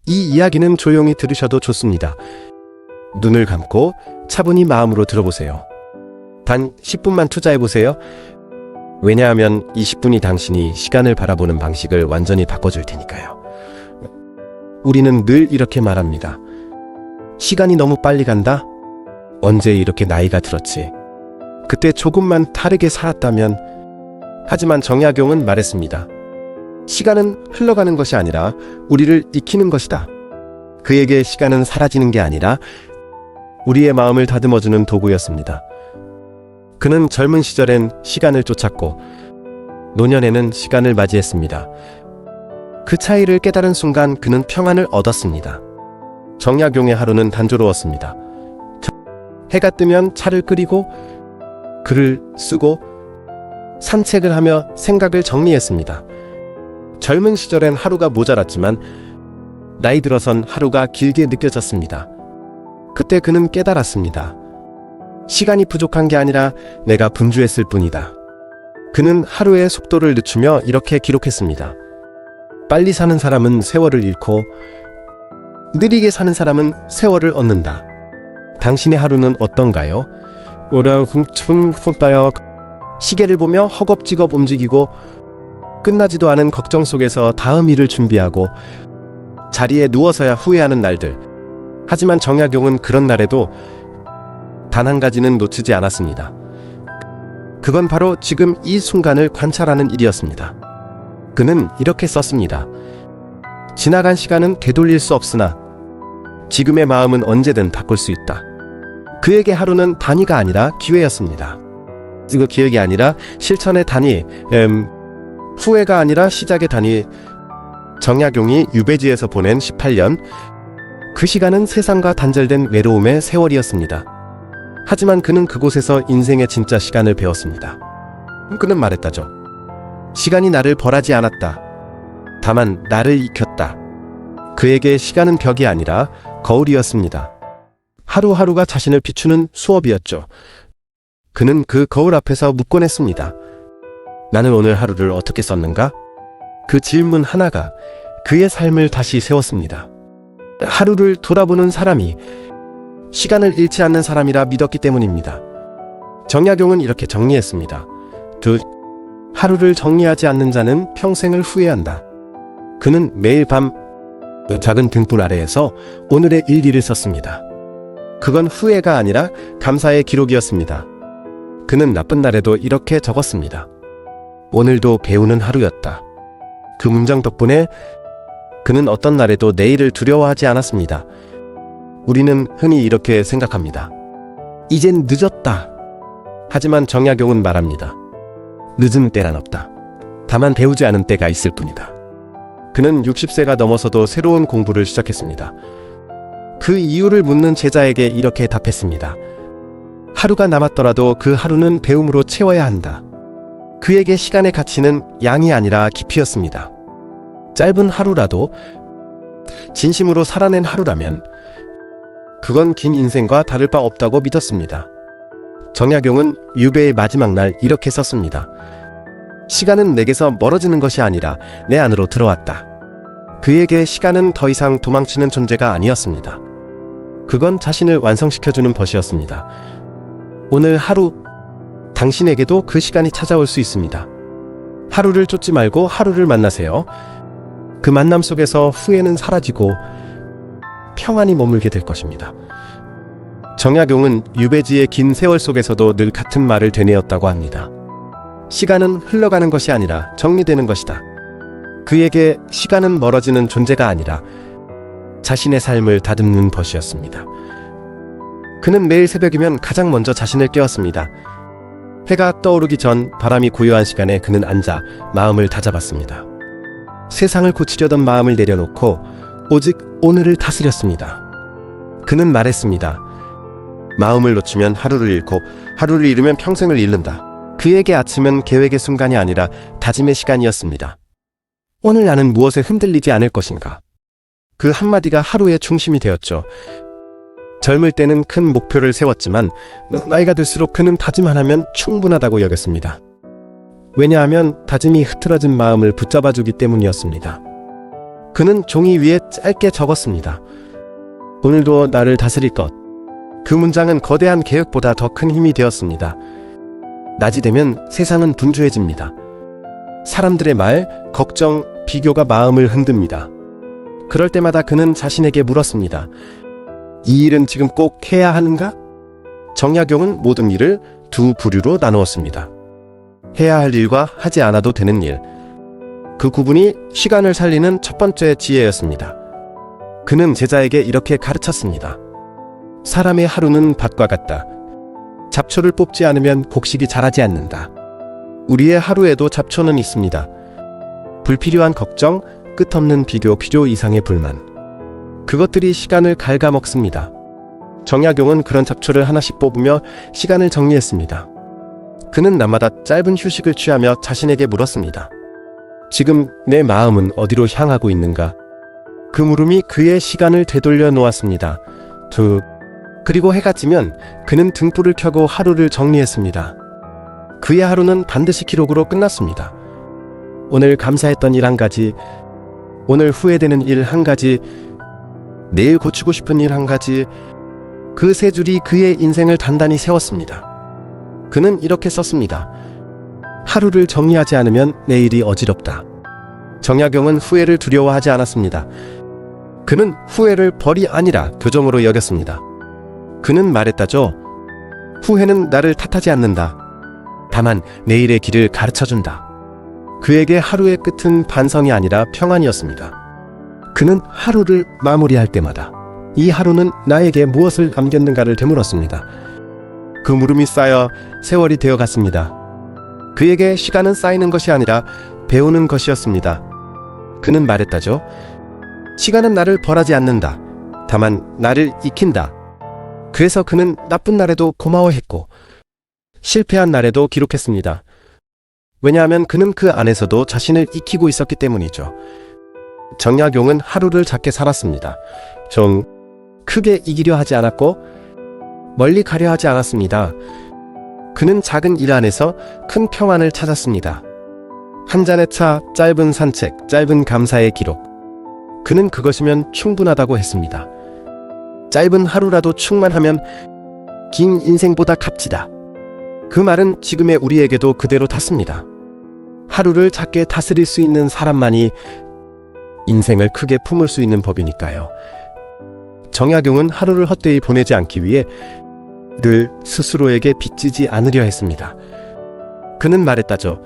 이 이야기는 조용히 들으셔도 좋습니다. 눈을 감고 차분히 마음으로 들어보세요. 단 10분만 투자해보세요. 왜냐하면 이 10분이 당신이 시간을 바라보는 방식을 완전히 바꿔줄 테니까요. 우리는 늘 이렇게 말합니다. 시간이 너무 빨리 간다? 언제 이렇게 나이가 들었지? 그때 조금만 다르게 살았다면. 하지만 정약용은 말했습니다. 시간은 흘러가는 것이 아니라 우리를 익히는 것이다. 그에게 시간은 사라지는 게 아니라 우리의 마음을 다듬어주는 도구였습니다. 그는 젊은 시절엔 시간을 쫓았고 노년에는 시간을 맞이했습니다. 그 차이를 깨달은 순간 그는 평안을 얻었습니다. 정약용의 하루는 단조로웠습니다. 해가 뜨면 차를 끓이고 글을 쓰고 산책을 하며 생각을 정리했습니다. 젊은 시절엔 하루가 모자랐지만 나이 들어선 하루가 길게 느껴졌습니다. 그때 그는 깨달았습니다. 시간이 부족한 게 아니라 내가 분주했을 뿐이다. 그는 하루의 속도를 늦추며 이렇게 기록했습니다. 빨리 사는 사람은 세월을 잃고 느리게 사는 사람은 세월을 얻는다. 당신의 하루는 어떤가요? 시계를 보며 허겁지겁 움직이고 끝나지도 않은 걱정 속에서 다음 일을 준비하고 자리에 누워서야 후회하는 날들. 하지만 정약용은 그런 날에도 단 한 가지는 놓치지 않았습니다. 그건 바로 지금 이 순간을 관찰하는 일이었습니다. 그는 이렇게 썼습니다. 지나간 시간은 되돌릴 수 없으나 지금의 마음은 언제든 바꿀 수 있다. 그에게 하루는 단위가 아니라 기회였습니다. 기억이 아니라 실천의 단위, 후회가 아니라 시작의 단위. 정약용이 유배지에서 보낸 18년, 그 시간은 세상과 단절된 외로움의 세월이었습니다. 하지만 그는 그곳에서 인생의 진짜 시간을 배웠습니다. 그는 말했다죠. 시간이 나를 벌하지 않았다. 다만 나를 익혔다. 그에게 시간은 벽이 아니라 거울이었습니다. 하루하루가 자신을 비추는 수업이었죠. 그는 그 거울 앞에서 묻곤 했습니다. 나는 오늘 하루를 어떻게 썼는가? 그 질문 하나가 그의 삶을 다시 세웠습니다. 하루를 돌아보는 사람이 시간을 잃지 않는 사람이라 믿었기 때문입니다. 정약용은 이렇게 정리했습니다. 하루를 정리하지 않는 자는 평생을 후회한다. 그는 매일 밤 작은 등불 아래에서 오늘의 일기를 썼습니다. 그건 후회가 아니라 감사의 기록이었습니다. 그는 나쁜 날에도 이렇게 적었습니다. 오늘도 배우는 하루였다. 그 문장 덕분에 그는 어떤 날에도 내일을 두려워하지 않았습니다. 우리는 흔히 이렇게 생각합니다. 이젠 늦었다. 하지만 정약용은 말합니다. 늦은 때란 없다. 다만 배우지 않은 때가 있을 뿐이다. 그는 60세가 넘어서도 새로운 공부를 시작했습니다. 그 이유를 묻는 제자에게 이렇게 답했습니다. 하루가 남았더라도 그 하루는 배움으로 채워야 한다. 그에게 시간의 가치는 양이 아니라 깊이였습니다. 짧은 하루라도 진심으로 살아낸 하루라면 그건 긴 인생과 다를 바 없다고 믿었습니다. 정약용은 유배의 마지막 날 이렇게 썼습니다. 시간은 내게서 멀어지는 것이 아니라 내 안으로 들어왔다. 그에게 시간은 더 이상 도망치는 존재가 아니었습니다. 그건 자신을 완성시켜주는 벗이었습니다. 오늘 하루 당신에게도 그 시간이 찾아올 수 있습니다. 하루를 쫓지 말고 하루를 만나세요. 그 만남 속에서 후회는 사라지고 평안이 머물게 될 것입니다. 정약용은 유배지의 긴 세월 속에서도 늘 같은 말을 되뇌었다고 합니다. 시간은 흘러가는 것이 아니라 정리되는 것이다. 그에게 시간은 멀어지는 존재가 아니라 자신의 삶을 다듬는 벗이었습니다. 그는 매일 새벽이면 가장 먼저 자신을 깨웠습니다. 해가 떠오르기 전 바람이 고요한 시간에 그는 앉아 마음을 다잡았습니다. 세상을 고치려던 마음을 내려놓고 오직 오늘을 다스렸습니다. 그는 말했습니다. 마음을 놓치면 하루를 잃고 하루를 잃으면 평생을 잃는다. 그에게 아침은 계획의 순간이 아니라 다짐의 시간이었습니다. 오늘 나는 무엇에 흔들리지 않을 것인가? 그 한마디가 하루의 중심이 되었죠. 젊을 때는 큰 목표를 세웠지만 나이가 들수록 그는 다짐 하나면 충분하다고 여겼습니다. 왜냐하면 다짐이 흐트러진 마음을 붙잡아주기 때문이었습니다. 그는 종이 위에 짧게 적었습니다. 오늘도 나를 다스릴 것. 그 문장은 거대한 계획보다 더 큰 힘이 되었습니다. 낮이 되면 세상은 분주해집니다. 사람들의 말, 걱정, 비교가 마음을 흔듭니다. 그럴 때마다 그는 자신에게 물었습니다. 이 일은 지금 꼭 해야 하는가? 정약용은 모든 일을 두 부류로 나누었습니다. 해야 할 일과 하지 않아도 되는 일. 그 구분이 시간을 살리는 첫 번째 지혜였습니다. 그는 제자에게 이렇게 가르쳤습니다. 사람의 하루는 밭과 같다. 잡초를 뽑지 않으면 곡식이 자라지 않는다. 우리의 하루에도 잡초는 있습니다. 불필요한 걱정, 끝없는 비교, 필요 이상의 불만. 그것들이 시간을 갉아먹습니다. 정약용은 그런 잡초를 하나씩 뽑으며 시간을 정리했습니다. 그는 날마다 짧은 휴식을 취하며 자신에게 물었습니다. 지금 내 마음은 어디로 향하고 있는가? 그 물음이 그의 시간을 되돌려 놓았습니다. 그리고 해가 지면 그는 등불을 켜고 하루를 정리했습니다. 그의 하루는 반드시 기록으로 끝났습니다. 오늘 감사했던 일 한 가지, 오늘 후회되는 일 한 가지, 내일 고치고 싶은 일 한 가지, 그 세 줄이 그의 인생을 단단히 세웠습니다. 그는 이렇게 썼습니다. 하루를 정리하지 않으면 내일이 어지럽다. 정약용은 후회를 두려워하지 않았습니다. 그는 후회를 벌이 아니라 교정으로 여겼습니다. 그는 말했다죠. 후회는 나를 탓하지 않는다. 다만 내일의 길을 가르쳐준다. 그에게 하루의 끝은 반성이 아니라 평안이었습니다. 그는 하루를 마무리할 때마다 이 하루는 나에게 무엇을 남겼는가를 되물었습니다. 그 물음이 쌓여 세월이 되어갔습니다. 그에게 시간은 쌓이는 것이 아니라 배우는 것이었습니다. 그는 말했다죠. 시간은 나를 벌하지 않는다. 다만 나를 익힌다. 그래서 그는 나쁜 날에도 고마워했고 실패한 날에도 기록했습니다. 왜냐하면 그는 그 안에서도 자신을 익히고 있었기 때문이죠. 정약용은 하루를 작게 살았습니다. 좀 크게 이기려 하지 않았고 멀리 가려 하지 않았습니다. 그는 작은 일 안에서 큰 평안을 찾았습니다. 한 잔의 차, 짧은 산책, 짧은 감사의 기록. 그는 그것이면 충분하다고 했습니다. 짧은 하루라도 충만하면 긴 인생보다 값지다. 그 말은 지금의 우리에게도 그대로 닿습니다. 하루를 작게 다스릴 수 있는 사람만이 인생을 크게 품을 수 있는 법이니까요. 정약용은 하루를 헛되이 보내지 않기 위해 늘 스스로에게 빚지지 않으려 했습니다. 그는 말했다죠.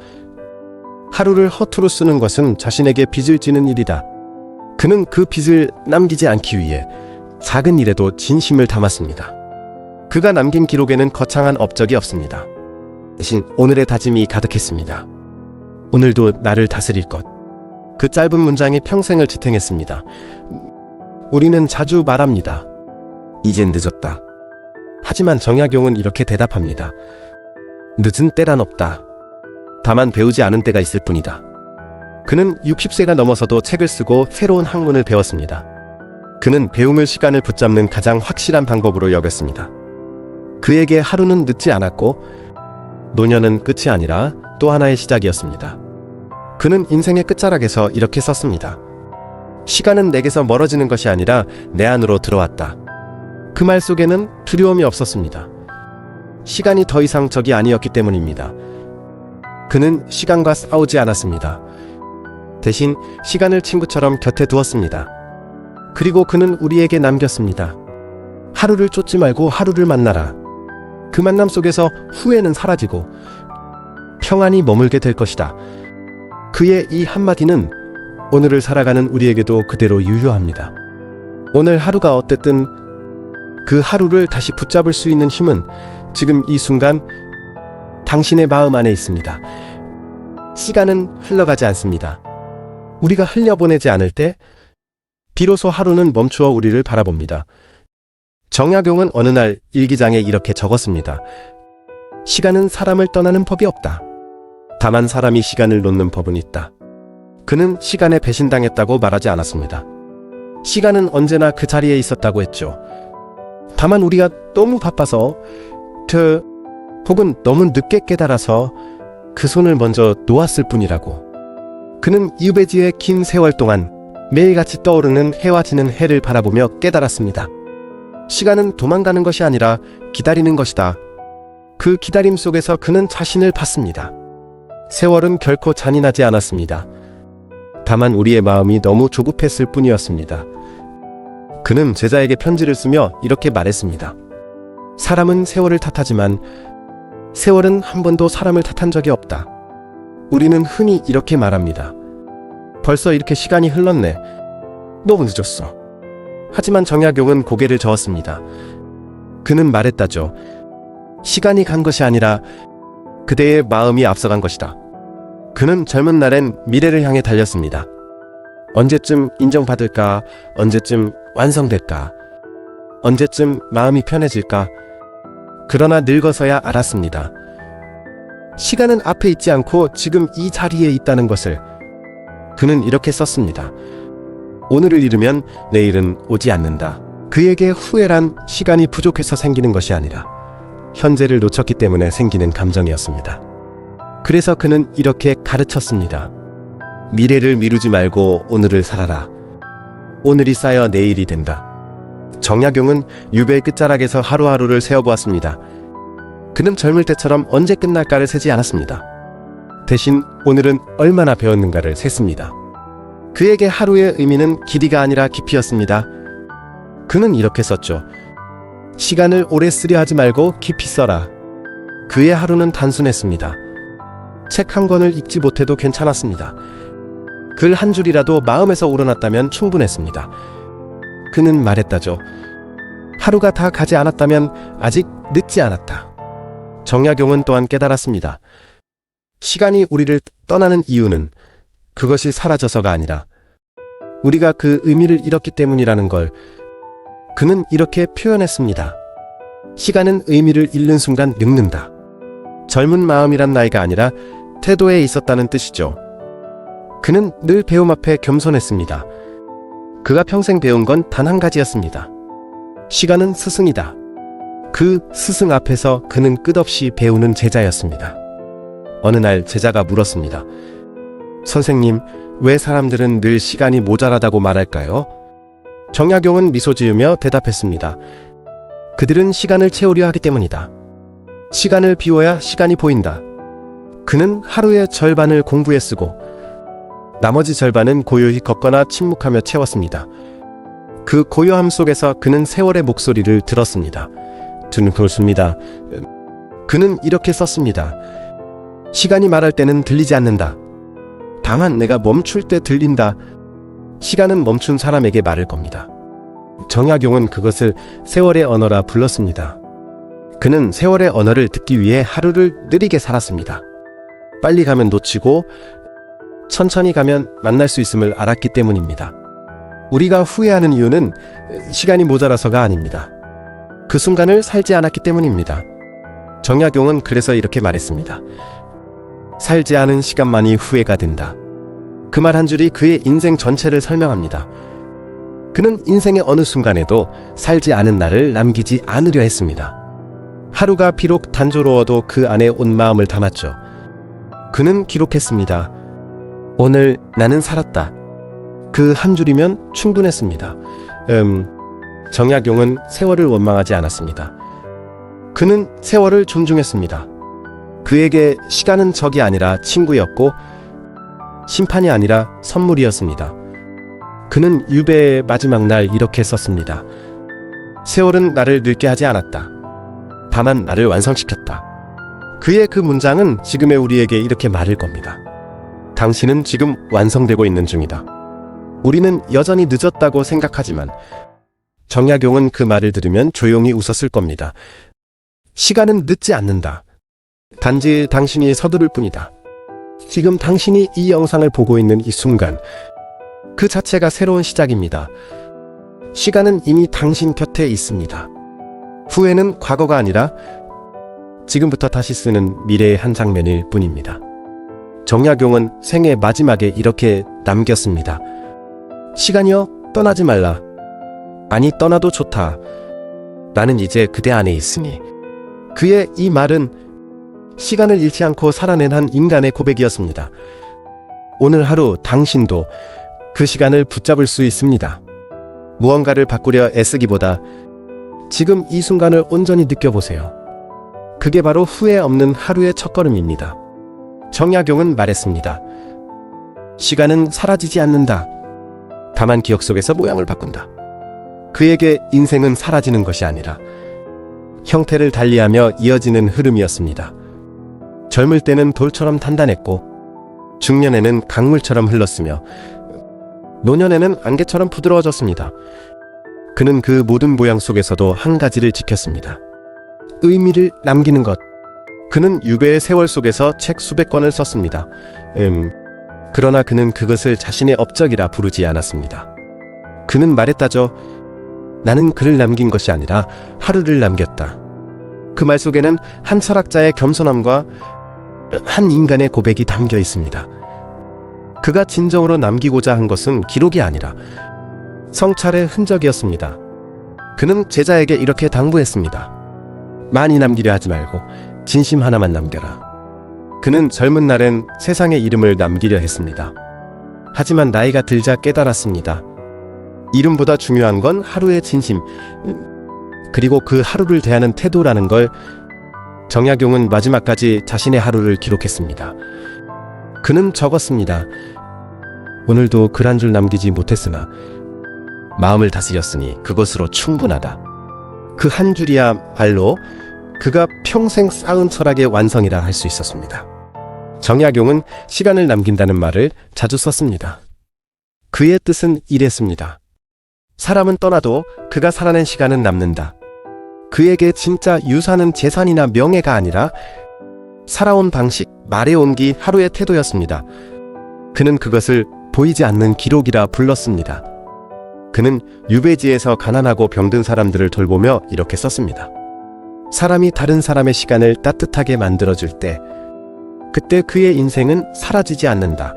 하루를 허투루 쓰는 것은 자신에게 빚을 지는 일이다. 그는 그 빚을 남기지 않기 위해 작은 일에도 진심을 담았습니다. 그가 남긴 기록에는 거창한 업적이 없습니다. 대신 오늘의 다짐이 가득했습니다. 오늘도 나를 다스릴 것. 그 짧은 문장이 평생을 지탱했습니다. 우리는 자주 말합니다. 이젠 늦었다. 하지만 정약용은 이렇게 대답합니다. 늦은 때란 없다. 다만 배우지 않은 때가 있을 뿐이다. 그는 60세가 넘어서도 책을 쓰고 새로운 학문을 배웠습니다. 그는 배움의 시간을 붙잡는 가장 확실한 방법으로 여겼습니다. 그에게 하루는 늦지 않았고 노년은 끝이 아니라 또 하나의 시작이었습니다. 그는 인생의 끝자락에서 이렇게 썼습니다. 시간은 내게서 멀어지는 것이 아니라 내 안으로 들어왔다. 그 말 속에는 두려움이 없었습니다. 시간이 더 이상 적이 아니었기 때문입니다. 그는 시간과 싸우지 않았습니다. 대신 시간을 친구처럼 곁에 두었습니다. 그리고 그는 우리에게 남겼습니다. 하루를 쫓지 말고 하루를 만나라. 그 만남 속에서 후회는 사라지고 평안이 머물게 될 것이다. 그의 이 한마디는 오늘을 살아가는 우리에게도 그대로 유효합니다. 오늘 하루가 어땠든 그 하루를 다시 붙잡을 수 있는 힘은 지금 이 순간 당신의 마음 안에 있습니다. 시간은 흘러가지 않습니다. 우리가 흘려보내지 않을 때 비로소 하루는 멈추어 우리를 바라봅니다. 정약용은 어느 날 일기장에 이렇게 적었습니다. 시간은 사람을 떠나는 법이 없다. 다만 사람이 시간을 놓는 법은 있다. 그는 시간에 배신당했다고 말하지 않았습니다. 시간은 언제나 그 자리에 있었다고 했죠. 다만 우리가 너무 바빠서 혹은 너무 늦게 깨달아서 그 손을 먼저 놓았을 뿐이라고. 그는 유배지에 긴 세월 동안 매일같이 떠오르는 해와 지는 해를 바라보며 깨달았습니다. 시간은 도망가는 것이 아니라 기다리는 것이다. 그 기다림 속에서 그는 자신을 봤습니다. 세월은 결코 잔인하지 않았습니다. 다만 우리의 마음이 너무 조급했을 뿐이었습니다. 그는 제자에게 편지를 쓰며 이렇게 말했습니다. 사람은 세월을 탓하지만 세월은 한 번도 사람을 탓한 적이 없다. 우리는 흔히 이렇게 말합니다. 벌써 이렇게 시간이 흘렀네. 너무 늦었어. 하지만 정약용은 고개를 저었습니다. 그는 말했다죠. 시간이 간 것이 아니라 그대의 마음이 앞서간 것이다. 그는 젊은 날엔 미래를 향해 달렸습니다. 언제쯤 인정받을까? 언제쯤 완성될까? 언제쯤 마음이 편해질까? 그러나 늙어서야 알았습니다. 시간은 앞에 있지 않고 지금 이 자리에 있다는 것을. 그는 이렇게 썼습니다. 오늘을 잃으면 내일은 오지 않는다. 그에게 후회란 시간이 부족해서 생기는 것이 아니라 현재를 놓쳤기 때문에 생기는 감정이었습니다. 그래서 그는 이렇게 가르쳤습니다. 미래를 미루지 말고 오늘을 살아라. 오늘이 쌓여 내일이 된다. 정약용은 유배의 끝자락에서 하루하루를 세어보았습니다. 그는 젊을 때처럼 언제 끝날까를 세지 않았습니다. 대신 오늘은 얼마나 배웠는가를 셌습니다. 그에게 하루의 의미는 길이가 아니라 깊이였습니다. 그는 이렇게 썼죠. 시간을 오래 쓰려 하지 말고 깊이 써라. 그의 하루는 단순했습니다. 책 한 권을 읽지 못해도 괜찮았습니다. 글 한 줄이라도 마음에서 우러났다면 충분했습니다. 그는 말했다죠. 하루가 다 가지 않았다면 아직 늦지 않았다. 정약용은 또한 깨달았습니다. 시간이 우리를 떠나는 이유는 그것이 사라져서가 아니라 우리가 그 의미를 잃었기 때문이라는 걸 그는 이렇게 표현했습니다. 시간은 의미를 잃는 순간 늙는다. 젊은 마음이란 나이가 아니라 태도에 있었다는 뜻이죠. 그는 늘 배움 앞에 겸손했습니다. 그가 평생 배운 건 단 한 가지였습니다. 시간은 스승이다. 그 스승 앞에서 그는 끝없이 배우는 제자였습니다. 어느 날 제자가 물었습니다. 선생님, 왜 사람들은 늘 시간이 모자라다고 말할까요? 정약용은 미소 지으며 대답했습니다. 그들은 시간을 채우려 하기 때문이다. 시간을 비워야 시간이 보인다. 그는 하루의 절반을 공부에 쓰고 나머지 절반은 고요히 걷거나 침묵하며 채웠습니다. 그 고요함 속에서 그는 세월의 목소리를 들었습니다. 그렇습니다. 그는 이렇게 썼습니다. 시간이 말할 때는 들리지 않는다. 다만 내가 멈출 때 들린다. 시간은 멈춘 사람에게 말할 겁니다. 정약용은 그것을 세월의 언어라 불렀습니다. 그는 세월의 언어를 듣기 위해 하루를 느리게 살았습니다. 빨리 가면 놓치고 천천히 가면 만날 수 있음을 알았기 때문입니다. 우리가 후회하는 이유는 시간이 모자라서가 아닙니다. 그 순간을 살지 않았기 때문입니다. 정약용은 그래서 이렇게 말했습니다. 살지 않은 시간만이 후회가 된다. 그 말 한 줄이 그의 인생 전체를 설명합니다. 그는 인생의 어느 순간에도 살지 않은 날을 남기지 않으려 했습니다. 하루가 비록 단조로워도 그 안에 온 마음을 담았죠. 그는 기록했습니다. 오늘 나는 살았다. 그 한 줄이면 충분했습니다. 정약용은 세월을 원망하지 않았습니다. 그는 세월을 존중했습니다. 그에게 시간은 적이 아니라 친구였고 심판이 아니라 선물이었습니다. 그는 유배의 마지막 날 이렇게 썼습니다. 세월은 나를 늙게 하지 않았다. 다만 나를 완성시켰다. 그의 그 문장은 지금의 우리에게 이렇게 말할 겁니다. 당신은 지금 완성되고 있는 중이다. 우리는 여전히 늦었다고 생각하지만 정약용은 그 말을 들으면 조용히 웃었을 겁니다. 시간은 늦지 않는다. 단지 당신이 서두를 뿐이다. 지금 당신이 이 영상을 보고 있는 이 순간, 그 자체가 새로운 시작입니다. 시간은 이미 당신 곁에 있습니다. 후회는 과거가 아니라 지금부터 다시 쓰는 미래의 한 장면일 뿐입니다. 정약용은 생애 마지막에 이렇게 남겼습니다. 시간이여, 떠나지 말라. 아니, 떠나도 좋다. 나는 이제 그대 안에 있으니. 그의 이 말은 시간을 잃지 않고 살아낸 한 인간의 고백이었습니다. 오늘 하루 당신도 그 시간을 붙잡을 수 있습니다. 무언가를 바꾸려 애쓰기보다 지금 이 순간을 온전히 느껴보세요. 그게 바로 후회 없는 하루의 첫걸음입니다. 정약용은 말했습니다. 시간은 사라지지 않는다. 다만 기억 속에서 모양을 바꾼다. 그에게 인생은 사라지는 것이 아니라 형태를 달리하며 이어지는 흐름이었습니다. 젊을 때는 돌처럼 단단했고 중년에는 강물처럼 흘렀으며 노년에는 안개처럼 부드러워졌습니다. 그는 그 모든 모양 속에서도 한 가지를 지켰습니다. 의미를 남기는 것. 그는 유배의 세월 속에서 책 수백 권을 썼습니다. 그러나 그는 그것을 자신의 업적이라 부르지 않았습니다. 그는 말했다죠. 나는 글을 남긴 것이 아니라 하루를 남겼다. 그 말 속에는 한 철학자의 겸손함과 한 인간의 고백이 담겨 있습니다. 그가 진정으로 남기고자 한 것은 기록이 아니라 성찰의 흔적이었습니다. 그는 제자에게 이렇게 당부했습니다. 많이 남기려 하지 말고 진심 하나만 남겨라. 그는 젊은 날엔 세상의 이름을 남기려 했습니다. 하지만 나이가 들자 깨달았습니다. 이름보다 중요한 건 하루의 진심, 그리고 그 하루를 대하는 태도라는 걸. 정약용은 마지막까지 자신의 하루를 기록했습니다. 그는 적었습니다. 오늘도 글 한 줄 남기지 못했으나 마음을 다스렸으니 그것으로 충분하다. 그 한 줄이야말로 그가 평생 쌓은 철학의 완성이라 할 수 있었습니다. 정약용은 시간을 남긴다는 말을 자주 썼습니다. 그의 뜻은 이랬습니다. 사람은 떠나도 그가 살아낸 시간은 남는다. 그에게 진짜 유산은 재산이나 명예가 아니라 살아온 방식, 말의 온기, 하루의 태도였습니다. 그는 그것을 보이지 않는 기록이라 불렀습니다. 그는 유배지에서 가난하고 병든 사람들을 돌보며 이렇게 썼습니다. 사람이 다른 사람의 시간을 따뜻하게 만들어줄 때, 그때 그의 인생은 사라지지 않는다.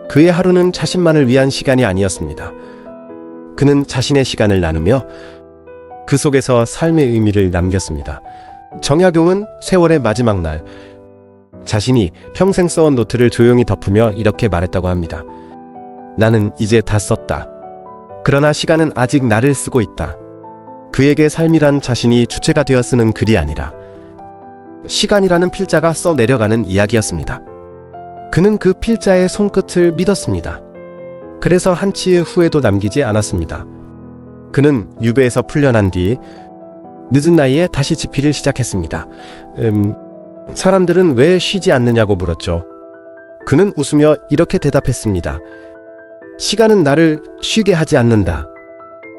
그의 하루는 자신만을 위한 시간이 아니었습니다. 그는 자신의 시간을 나누며 그 속에서 삶의 의미를 남겼습니다. 정약용은 세월의 마지막 날, 자신이 평생 써온 노트를 조용히 덮으며 이렇게 말했다고 합니다. 나는 이제 다 썼다. 그러나 시간은 아직 나를 쓰고 있다. 그에게 삶이란 자신이 주체가 되어 쓰는 글이 아니라 시간이라는 필자가 써 내려가는 이야기였습니다. 그는 그 필자의 손끝을 믿었습니다. 그래서 한치의 후회도 남기지 않았습니다. 그는 유배에서 풀려난 뒤 늦은 나이에 다시 집필을 시작했습니다. 사람들은 왜 쉬지 않느냐고 물었죠. 그는 웃으며 이렇게 대답했습니다. 시간은 나를 쉬게 하지 않는다.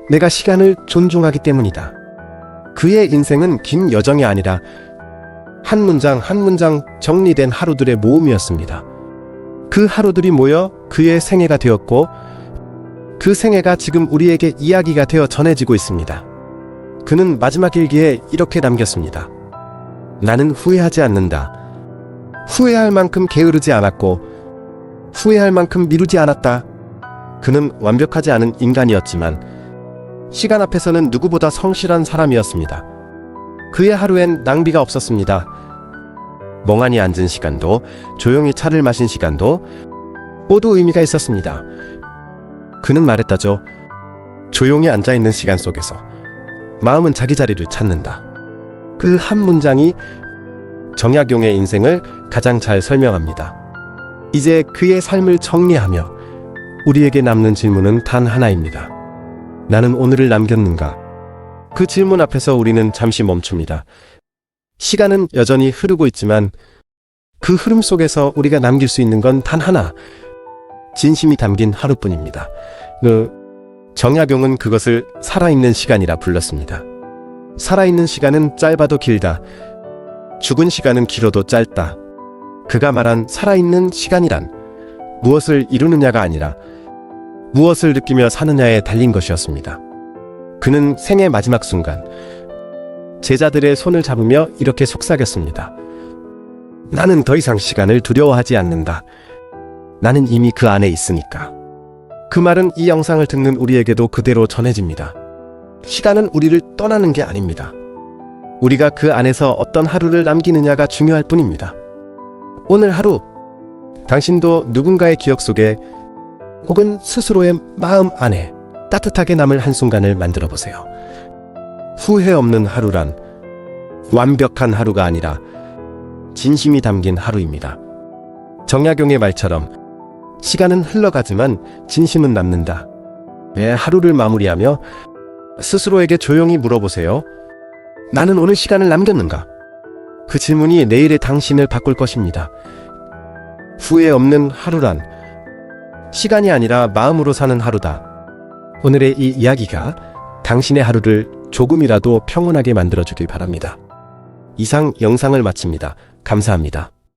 내가 시간을 존중하기 때문이다. 그의 인생은 긴 여정이 아니라 한 문장 한 문장 정리된 하루들의 모음이었습니다. 그 하루들이 모여 그의 생애가 되었고 그 생애가 지금 우리에게 이야기가 되어 전해지고 있습니다. 그는 마지막 일기에 이렇게 남겼습니다. 나는 후회하지 않는다. 후회할 만큼 게으르지 않았고 후회할 만큼 미루지 않았다. 그는 완벽하지 않은 인간이었지만 시간 앞에서는 누구보다 성실한 사람이었습니다. 그의 하루엔 낭비가 없었습니다. 멍하니 앉은 시간도 조용히 차를 마신 시간도 모두 의미가 있었습니다. 그는 말했다죠. 조용히 앉아있는 시간 속에서 마음은 자기 자리를 찾는다. 그 한 문장이 정약용의 인생을 가장 잘 설명합니다. 이제 그의 삶을 정리하며 우리에게 남는 질문은 단 하나입니다. 나는 오늘을 남겼는가? 그 질문 앞에서 우리는 잠시 멈춥니다. 시간은 여전히 흐르고 있지만 그 흐름 속에서 우리가 남길 수 있는 건 단 하나, 진심이 담긴 하루뿐입니다. 정약용은 그것을 살아있는 시간이라 불렀습니다. 살아있는 시간은 짧아도 길다. 죽은 시간은 길어도 짧다. 그가 말한 살아있는 시간이란 무엇을 이루느냐가 아니라 무엇을 느끼며 사느냐에 달린 것이었습니다. 그는 생의 마지막 순간 제자들의 손을 잡으며 이렇게 속삭였습니다. 나는 더 이상 시간을 두려워하지 않는다. 나는 이미 그 안에 있으니까. 그 말은 이 영상을 듣는 우리에게도 그대로 전해집니다. 시간은 우리를 떠나는 게 아닙니다. 우리가 그 안에서 어떤 하루를 남기느냐가 중요할 뿐입니다. 오늘 하루, 당신도 누군가의 기억 속에 혹은 스스로의 마음 안에 따뜻하게 남을 한순간을 만들어 보세요. 후회 없는 하루란 완벽한 하루가 아니라 진심이 담긴 하루입니다. 정약용의 말처럼 시간은 흘러가지만 진심은 남는다. 매 하루를 마무리하며 스스로에게 조용히 물어보세요. 나는 오늘 시간을 남겼는가? 그 질문이 내일의 당신을 바꿀 것입니다. 후회 없는 하루란 시간이 아니라 마음으로 사는 하루다. 오늘의 이 이야기가 당신의 하루를 조금이라도 평온하게 만들어주길 바랍니다. 이상 영상을 마칩니다. 감사합니다.